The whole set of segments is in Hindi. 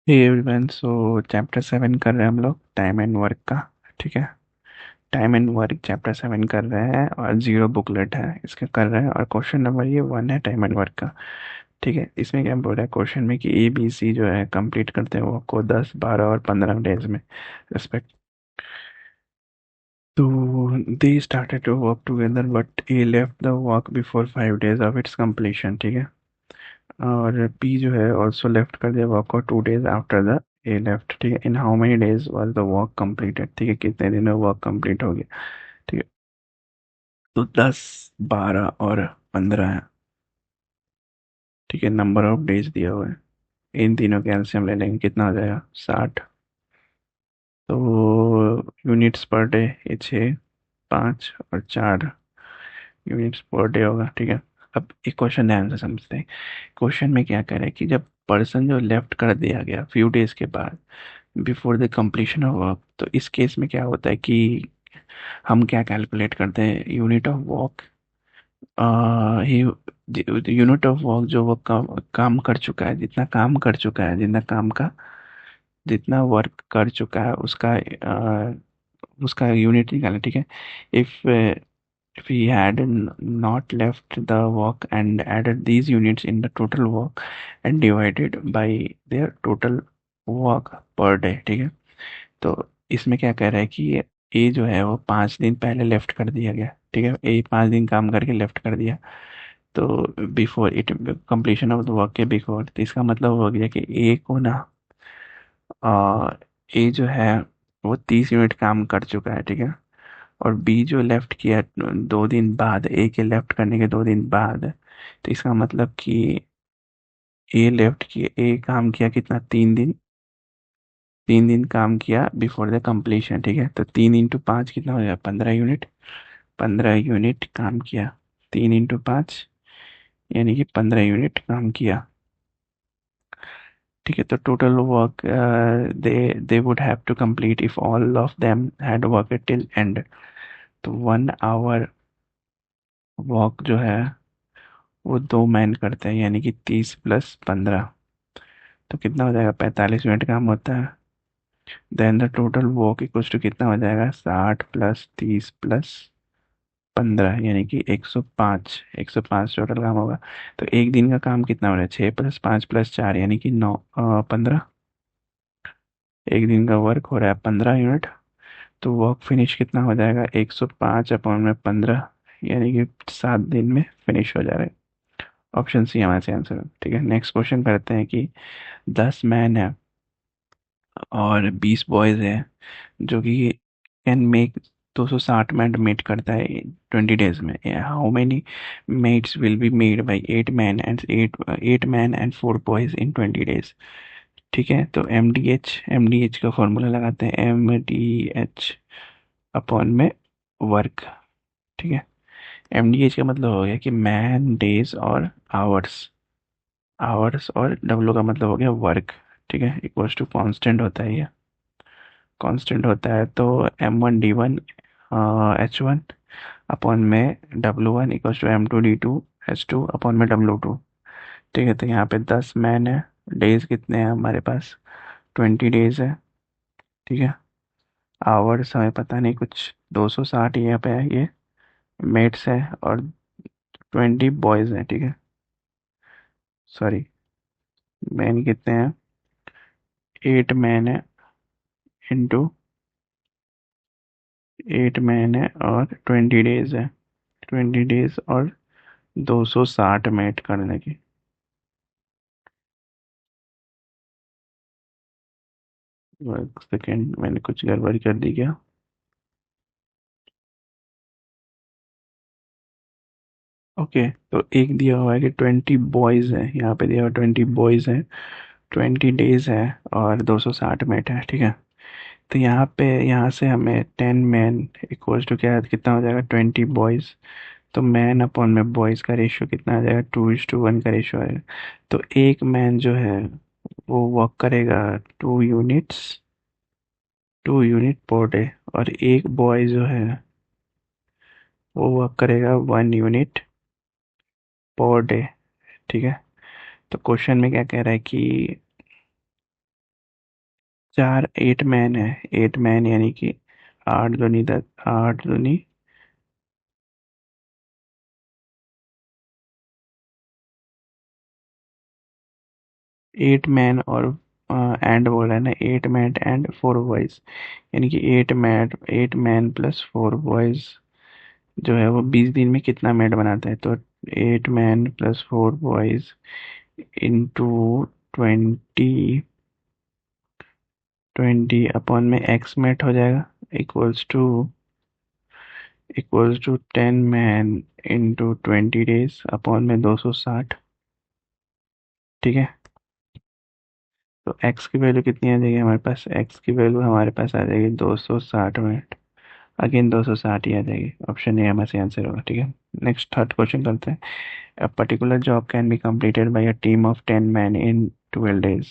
हे एवरीवन, सो चैप्टर 7 कर रहे हैं हम लोग टाइम एंड वर्क का। ठीक है। टाइम एंड वर्क चैप्टर 7 कर रहे हैं और जीरो बुकलेट है इसका कर रहे हैं, और क्वेश्चन नंबर ये 1 है टाइम एंड वर्क का। ठीक है। इसमें क्या बोल रहा है क्वेश्चन में कि ए बी सी जो है कंप्लीट करते हैं वर्क को 10, 12 और 15 डेज में रिस्पेक्ट। तो they started to work together but A left the work before 5 days of its completion. ठीक है। और पी जो है ऑल्सो लेफ्ट कर दिया वर्क को 2 days after the A left. ठीक है। In how many days was the work completed. ठीक है, कितने दिन में वर्क कंप्लीट हो गया। ठीक है। तो 10, 12 और 15 है। ठीक है, नंबर ऑफ डेज दिया हुआ है। इन तीनों के एलसीएम ले लेंगे, कितना हो जाएगा 60। तो यूनिट्स पर डे ये 6, 5 और 4 यूनिट्स पर डे होगा। ठीक है। अब एक क्वेश्चन ध्यान से समझते हैं। क्वेश्चन में क्या कह रहा है कि जब पर्सन जो लेफ्ट कर दिया गया फ्यू डेज के बाद before the completion of work, तो इस केस में क्या होता है कि हम क्या कैलकुलेट करते हैं unit of work. Unit of work जो वो काम कर चुका है, जितना काम कर चुका है, जितना काम का जितना वर्क कर चुका है उसका यूनिट निकालें। ठीक है। If if he had not left the work and added these units in the total work and divided by their total work per day। ठीक है। तो इसमें क्या कह रहा है कि ए जो है वो 5 दिन पहले लेफ्ट कर दिया गया। ठीक है, ए 5 दिन काम करके लेफ्ट कर दिया। तो before it completion of the work के बिफोर, तो इसका मतलब हो गया कि ए को ना ए जो है वो 30 यूनिट काम कर चुका है। ठीक है। और बी जो लेफ्ट किया 2 दिन बाद, ए के लेफ्ट करने के 2 दिन बाद, तो इसका मतलब कि ए लेफ्ट किया, ए काम किया कितना, 3 दिन। 3 दिन काम किया बिफोर द कंप्लीशन। ठीक है। तो 3 इंटू 5 कितना हो जाएगा, 15 यूनिट। 15 यूनिट काम किया। 3 इंटू 5 यानी कि 15 यूनिट काम किया। ठीक है। तो total work they they would have to complete if all of them had work till end. तो 1 आवर वर्क जो है वो 2 मैन करते हैं, यानी कि 30 + 15, तो कितना हो जाएगा, 45 मिनट काम होता है। Then the total work equals to कितना हो जाएगा, 60 + 30 + 15 यानी कि 105। 105 टोटल काम होगा। तो एक दिन का काम कितना हो रहा है, 6 + 5 + 4 यानी कि 15। एक दिन का वर्क हो रहा है 15 यूनिट। तो वर्क फिनिश कितना हो जाएगा, 105/15 यानी कि 7 दिन में फिनिश हो जाएगा। ऑप्शन सी हमारे से आंसर है। ठीक है। नेक्स्ट क्वेश्चन करते हैं कि 10 मैन है और 20 बॉयज है जो कि कैन मेक 260 मैन मेट करता है 20 डेज में। How many mats will be made by 8 man and 4 boys in 20 days. ठीक है। तो एम डी एच का फॉर्मूला लगाते हैं, एम डी एच अपॉन में वर्क। ठीक है। एम डी एच का मतलब हो गया कि मैन, डेज और आवर्स। आवर्स और डब्ल्यू का मतलब हो गया वर्क। ठीक है। इक्वल्स टू कांस्टेंट होता है ये, कांस्टेंट होता है। तो M1 D1 H1 अपॉन में W1 equals to M2 D2 H2 upon में W2। ठीक है। तो यहाँ पे 10 मैन है, डेज कितने हैं हमारे पास, 20 डेज है। ठीक है। आवर्स हमें पता नहीं, कुछ 260 यहाँ पे है ये। मेट्स है और 20 बॉयज हैं। ठीक है। सॉरी, मैन कितने हैं, 8 मैन है इंटू 8 मैन है और 20 डेज है। 20 डेज और 260 मिनट करने की। एक सेकेंड, मैंने कुछ गड़बड़ कर दी क्या। ओके। तो एक दिया हुआ है कि 20 बॉयज हैं, यहाँ पे दिया हुआ 20 बॉयज हैं, 20 डेज है और 260 मिनट है। ठीक है। तो यहाँ पे, यहाँ से हमें 10 मैन इक्वल्स टू क्या कितना हो जाएगा, 20 बॉयज। तो मैन अपॉन में बॉयज का रेशियो कितना आ जाएगा, 2:1 का रेशियो आएगा। तो एक मैन जो है वो वर्क करेगा 2 यूनिट्स, 2 यूनिट पर डे। और एक बॉय जो है वो वर्क करेगा 1 यूनिट पर डे। ठीक है। तो क्वेश्चन में क्या कह रहा है कि चार, 8 मैन है, 8 मैन यानी कि 8 दूनी 10, 8 दूनी 8 मैन और एंड बोल रहा है ना, 8 मैन एंड 4 बॉयज, यानी कि 8 मैन प्लस 4 बॉयज जो है वो 20 दिन में कितना मैड बनाता है, तो 8 man plus 4 boys into 20, 20 upon में एक्स मेट हो जाएगा, equals to 10 man into 20 days upon में 260। ठीक है, तो एक्स की वैल्यू कितनी आ जाएगी हमारे पास, एक्स की वैल्यू हमारे पास आ जाएगी 260 मिनट, अगेन 260 ही आ जाएगी, ऑप्शन ए हमारे से आंसर होगा। ठीक है, नेक्स्ट थर्ड क्वेश्चन करते हैं। A particular job can be completed by a team of 10 men in 12 days.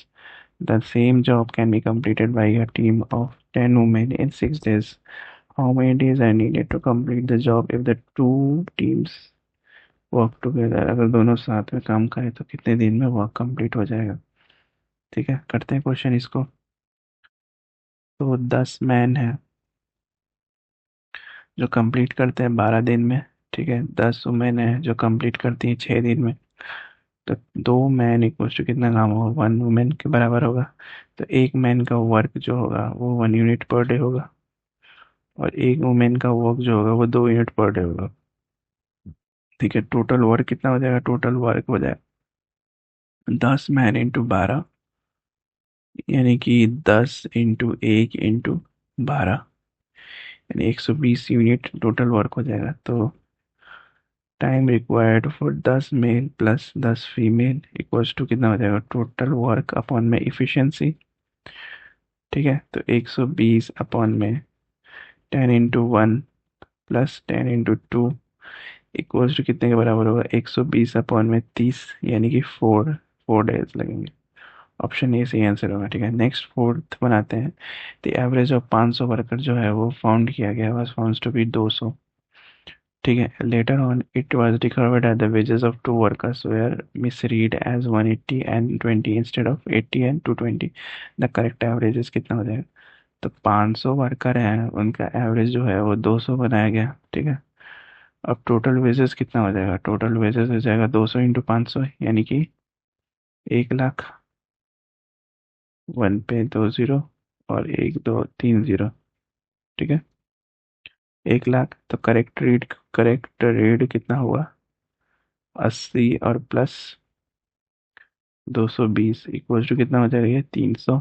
The same job can be completed by a team of 10 women in 6 days. How many days are needed to complete the job if the two teams work together? अगर दोनों साथ में काम करें तो कितने दिन में वर्क कंप्लीट हो जाएगा। ठीक है, करते हैं क्वेश्चन इसको। तो 10 मैन है जो कंप्लीट करते हैं 12 दिन में। ठीक है, 10 वुमेन है जो कंप्लीट करती हैं 6 दिन में। तो 2 मैन इक्वल्स टू कितना काम होगा, 1 वुमेन के बराबर होगा। तो एक मैन का वर्क जो होगा वो 1 यूनिट पर डे होगा, और एक वुमेन का वर्क जो होगा वो 2 यूनिट पर डे होगा। ठीक है, टोटल वर्क कितना हो जाएगा, टोटल वर्क हो जाएगा 10 मैन इंटू 12, यानी कि 10 इंटू 1 इंटू 12, यानी 120 यूनिट टोटल वर्क हो जाएगा। तो time required for 10 male plus 10 female equals to कितना हो जाएगा, टोटल वर्क अपॉन में इफिशियंसी। ठीक है, तो 120 अपॉन में 10 into 1 plus 10 into 2 equals to कितने के बराबर होगा, 120 अपॉन में 30, यानी कि 4 डेज लगेंगे। ऑप्शन ए सही आंसर होगा। ठीक है, नेक्स्ट फोर्थ बनाते हैं। द एवरेज ऑफ 500 वर्कर जो है वो फाउंड किया गया, वाज फाउंड टू बी 200। ठीक है, later on it was discovered that the wages of two workers were misread as 180 and 20 instead of 80 and 220। The correct averages कितना हो जाएगा, तो 500 वर्कर हैं, उनका एवरेज जो है वो 200 बनाया गया। ठीक है, अब टोटल वेजेस कितना हो जाएगा, टोटल वेजेस हो जाएगा 200 इंटू 500, यानी कि 1 लाख। 1 पे 2 0 और 1 2 3 0। ठीक है, 1 लाख। तो करेक्ट रीड कितना हुआ, 80 और प्लस 220 इक्वल टू कितना हो जाएगा, ये 300।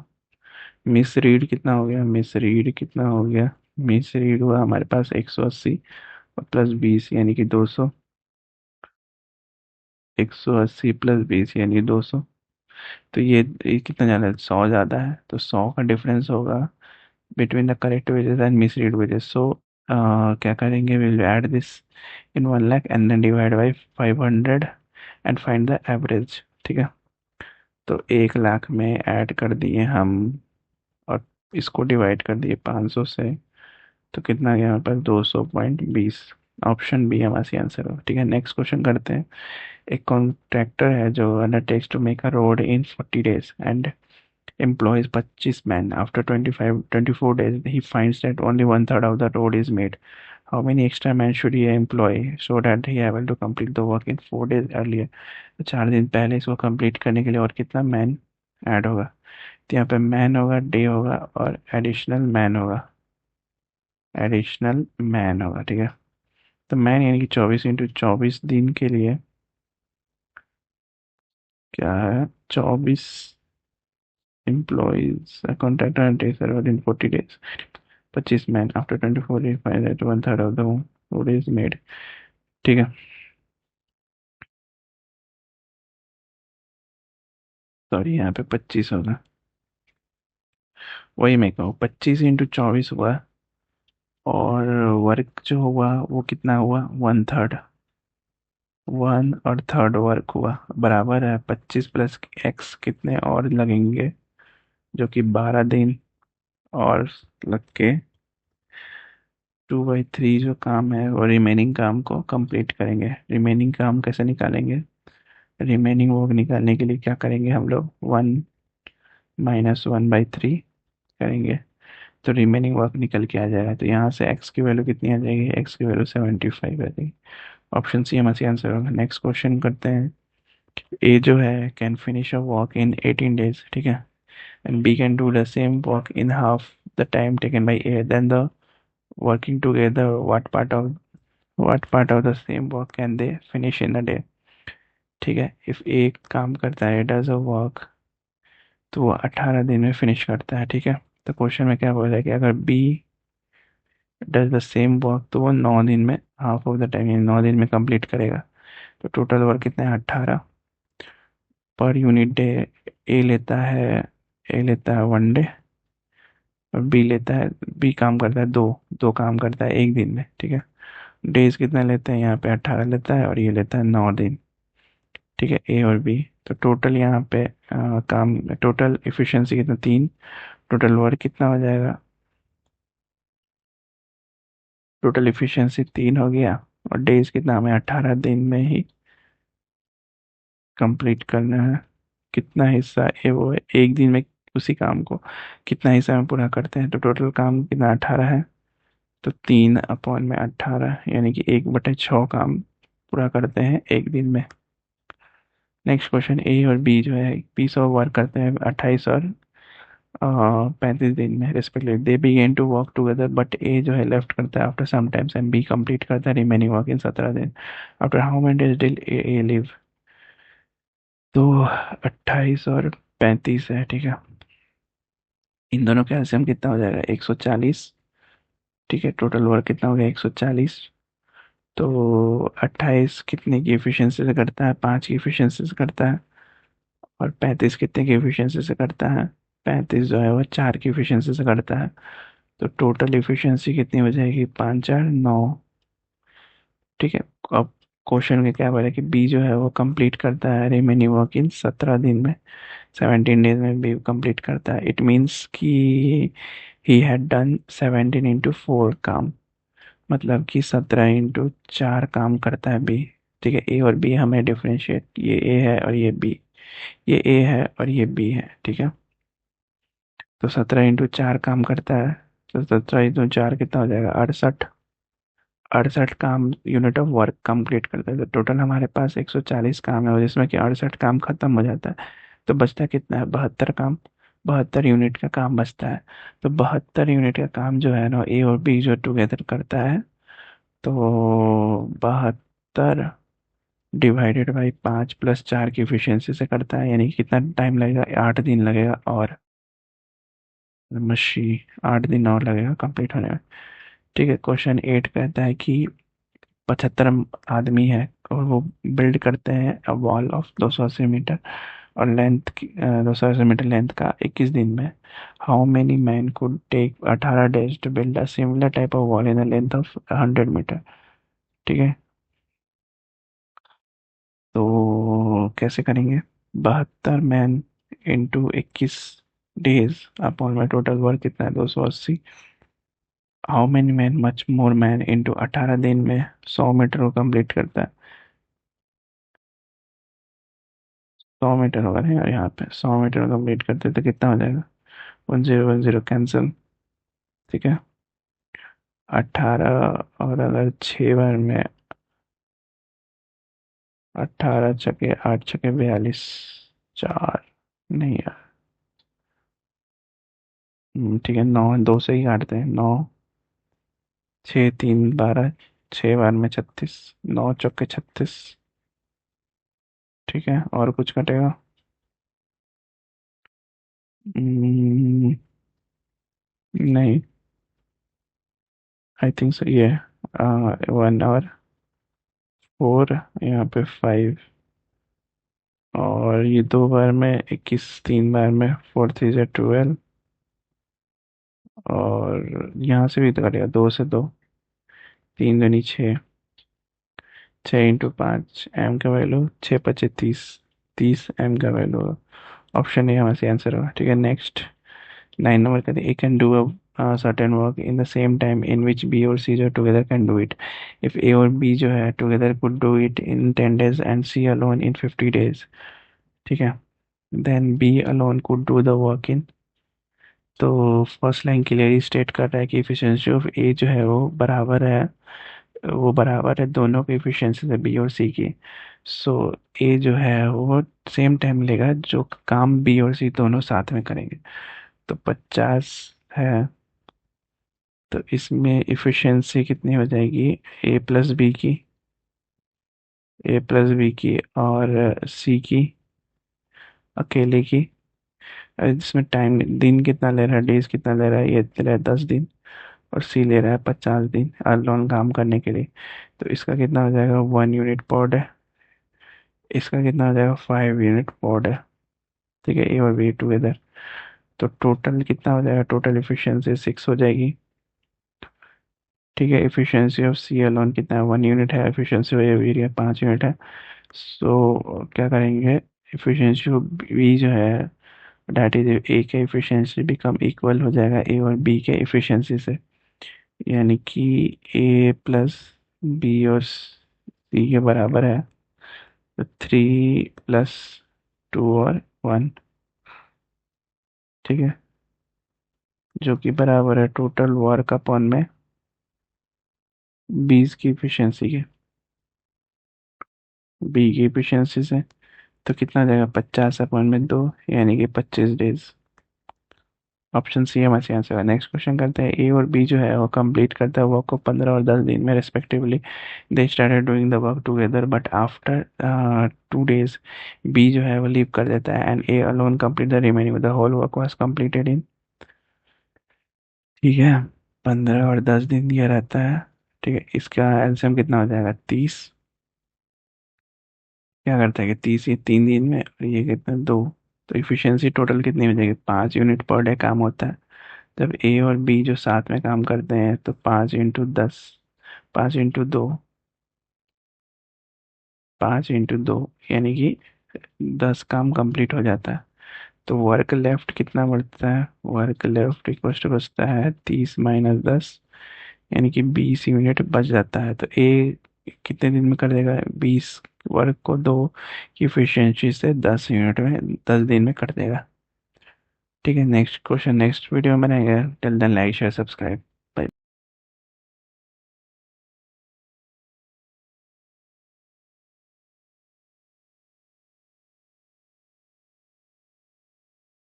मिस रीड कितना हो गया, मिस रीड कितना हो गया, मिस रीड हुआ हमारे पास 180 और प्लस 20 यानी कि 200। 180 प्लस 20 यानी 200। तो ये कितना ज़्यादा है, 100 ज़्यादा है, तो 100 का डिफरेंस होगा between the correct wages and misread wages. So क्या करेंगे, will add this in 1 lakh and then divide by 500 and find the average. ठीक है, तो 1 लाख में ऐड कर दिए हम, और इसको डिवाइड कर दिए 500 से, तो कितना आ गया हमारे पास, 200.20। ऑप्शन बी हमारा आंसर हो। ठीक है, नेक्स्ट क्वेश्चन करते हैं। एक कॉन्ट्रैक्टर है जो undertakes to make a road in 40 days and employs 25 men. After 24 days, he finds that only one third of the road is made. How many extra men should he employ so that he able to complete the work in 4 days earlier? तो 4 दिन पहले इसको कंप्लीट करने के लिए और कितना मैन ऐड होगा, तो यहाँ पे मैन होगा, डे होगा और एडिशनल मैन होगा। ठीक है, तो मैन यानी कि 24 इंटू 24 दिन के लिए क्या है, 24 employees, a contractor and takes over in 40 days. 25 men. After 24 days, find that one third of the food is made. ठीक है, सॉरी यहाँ पे 25 होगा, वही मैं कहूँ 25 इंटू 24 हुआ, और वर्क जो हुआ वो कितना हुआ, 1/3। 1/3 वर्क हुआ बराबर है 25 प्लस एक्स कितने और लगेंगे, जो कि 12 दिन और लग के 2/3 जो काम है वो रिमेनिंग काम को कंप्लीट करेंगे। रिमेनिंग काम कैसे निकालेंगे, रिमेनिंग वर्क निकालने के लिए क्या करेंगे हम लोग, 1 - 1/3 करेंगे तो रिमेनिंग वर्क निकल के आ जाएगा। तो यहाँ से एक्स की वैल्यू कितनी आ जाएगी, एक्स की वैल्यू 75 आ जाएगी। ऑप्शन सी हमारा सही आंसर होगा। नेक्स्ट क्वेश्चन करते हैं। ए जो है can finish a work in 18 days, ठीक है, and B can do the same work in half the time taken by A, then the working together what part of the same work can they finish in a day. ठीक है, इफ ए काम करता है, डज अ वर्क, तो वो 18 दिन में फिनिश करता है। ठीक है, तो क्वेश्चन में क्या बोल रहा है कि अगर B does the same work तो वो 9 दिन में, हाफ ऑफ द टाइम यानी 9 दिन में कंप्लीट करेगा। तो टोटल वर्क कितना है, 18 पर यूनिट डे। ए लेता है ए लेता है 1 डे, और बी लेता है, बी काम करता है दो दो काम करता है एक दिन में। ठीक है, डेज कितने लेते हैं, यहाँ पे 18 लेता है और ये लेता है 9 दिन। ठीक है, ए और बी। तो टोटल यहाँ पे काम टोटल इफिशिएंसी कितना, 3। टोटल वर्क कितना हो जाएगा, टोटल इफिशिएंसी 3 हो गया, और डेज कितना, हमें 18 दिन में ही कंप्लीट करना है। कितना हिस्सा है वो है, एक दिन में उसी काम को कितना हिस्सा में पूरा करते हैं। तो टोटल काम कितना, 18 है, तो 3/18 यानी कि 1/6 काम पूरा करते हैं एक दिन में। नेक्स्ट क्वेश्चन, ए और बी जो है पीस ऑफ वर्क करते हैं 28 और 35 दिन में respectively. They begin to work together but A जो है लेफ्ट करता है after some times and B complete करता है रिमेनिंग वर्क इन 17 दिन। After how many days did A leave. तो 28 और 35 है, ठीक है, इन दोनों का एलसीएम कितना हो जाएगा, 140। ठीक है, टोटल वर्क कितना हो गया, 140। तो 28 कितने की एफिशिएंसी से करता है, 5 की एफिशिएंसी से करता है, और 35 कितने की एफिशिएंसी से करता है, 35 जो है वो 4 की एफिशिएंसी से करता है। तो टोटल एफिशिएंसी कितनी हो जाएगी, 5 4 9। ठीक है, अब क्वेश्चन में क्या बोला कि बी जो है वो कंप्लीट करता है रिमेनिंग वर्क इन 17 दिन में, 17 डेज में बी कंप्लीट करता है। इट मीन्स कि ही हैड डन 17 × 4 काम, मतलब कि 17 × 4 काम करता है बी। ठीक है, ए और बी हमें डिफरेंशिएट, ये ए है और ये बी, ये ए है और ये बी है। ठीक है, तो 17 × 4 काम करता है, तो 17 × 4 कितना हो जाएगा, 68। 68 काम यूनिट ऑफ वर्क कंप्लीट करता है। तो टोटल हमारे पास 140 काम है, और जिसमें कि 68 काम खत्म हो जाता है। तो बचता कितना है, 72 काम, 72 यूनिट का काम बचता है। तो 72 यूनिट का काम जो है ना, ए और बी जो टुगेदर करता है, तो 72 डिवाइडेड बाई 5 + 4 की इफिशियंसी से करता है, यानी कि कितना टाइम लगेगा, 8 दिन लगेगा, और मशी 8 दिन और लगेगा कंप्लीट होने में। ठीक है, क्वेश्चन 8 कहता है कि 75 आदमी है और वो बिल्ड करते हैं वॉल ऑफ 280 मीटर और लेंथ की 280 मीटर लेंथ का 21 दिन में। How many man could take 18 days to build a similar type of wall in a length of 100 metre. ठीक है, तो कैसे करेंगे, 72 मैन इंटू 21 डेज अपॉन में टोटल वर्क कितना है, 280। How many man much more man into 18 दिन में 100 मीटर को कंप्लीट करता है। 100 मीटर होगा नहीं, और यहाँ पे 100 मीटर कंप्लीट करते तो कितना हो जाएगा, 1010 कैंसिल। ठीक है, 18, और अगर 6 बार में, 18 × 8 = 42, 4, नहीं यार, ठीक है, 9, 2 से ही काटते हैं, 9, 6 3 12, 6 बार में 36, 9 × 36। ठीक है, और कुछ कटेगा, नहीं, आई थिंक सो ये 1 और 4, यहाँ पे 5, और ये 2 बार में 21, 3 बार में 4 3 = 12, और यहाँ से भी तो कटेगा, 2 से 2, 3 दूनी 6, 6 × 5 एम का वैल्यू 6 × 25 30, 30 एम का वैल्यू होगा। ऑप्शन ए हमारे आंसर होगा। ठीक है, नेक्स्ट 9 नंबर कहते हैं, A can do a certain work in the same time in which B और सी जो together can do it. If A और बी जो है together could do it in 10 days and C alone in 50 days. ठीक है, then B alone could do the work in तो फर्स्ट लाइन क्लियरली स्टेट कर रहा है कि इफिशियंसी ऑफ ए जो है वो बराबर है दोनों की इफिशियंसी से बी और सी की। सो ए जो है वो सेम टाइम लेगा जो काम बी और सी दोनों साथ में करेंगे। तो 50 है, तो इसमें इफिशियंसी कितनी हो जाएगी, ए प्लस बी की, और सी की अकेले की। इसमें टाइम दिन कितना ले रहा है, डेज कितना ले रहा है, ये ले रहा है 10 दिन, और सी ले रहा है 50 दिन अलोन काम करने के लिए। तो इसका कितना हो जाएगा, 1 यूनिट पर डे। इसका कितना हो जाएगा, 5 यूनिट पर डे। ठीक है, ए और बी टुगेदर। तो टोटल कितना हो जाएगा, टोटल इफिशियंसी 6 हो जाएगी। ठीक है, इफिशियंसी ऑफ सी अलोन कितना है, 1 यूनिट है। इफिशियंसी ऑफ ए है 5 यूनिट है। सो क्या करेंगे, इफिशियंसी ऑफ बी जो है डेट इज ए के इफिशियंसी बिकम इक्वल हो जाएगा ए और बी के इफिशियंसी से। यानी कि ए प्लस बी और सी के बराबर है, तो 3 + 2 और 1। ठीक है, जो कि बराबर है टोटल वर्क अपॉन में 20 की इफिशियंसी के, बी की इफिशियंसी से। तो कितना आ जाएगा, 50/2, यानी कि 25 डेज। ऑप्शन सी हमारे सही आंसर है। नेक्स्ट क्वेश्चन करते हैं, ए और बी जो है वो कंप्लीट करता है वर्क को 15 और 10 दिन में respectively. They started doing the work together but after 2 days B जो है वो लीव कर देता है and A alone complete the remaining, the whole work was completed in. ठीक है, 15 और 10 दिन दिया रहता है। ठीक है, इसका एलसीएम कितना हो जाएगा, 30। क्या करता है कि 30 ये 3 दिन में, और ये कितना, 2। तो इफिशियंसी टोटल कितनी हो जाएगी, 5 यूनिट पर डे काम होता है। जब ए और बी जो साथ में काम करते हैं तो 5 × 10, 5 × 2, 5 × 2 यानी कि 10 काम कंप्लीट हो जाता है। तो वर्क लेफ्ट कितना बढ़ता है, वर्क लेफ्ट इक्वल टू बचता है 30 - 10, यानी कि 20 यूनिट बच जाता है। तो ए कितने दिन में कर देगा, 20 वर्क को 2 की इफिशियंसी से 10 यूनिट में 10 दिन में कर देगा। ठीक है, नेक्स्ट क्वेश्चन नेक्स्ट वीडियो में रहेगा। Till then like share subscribe.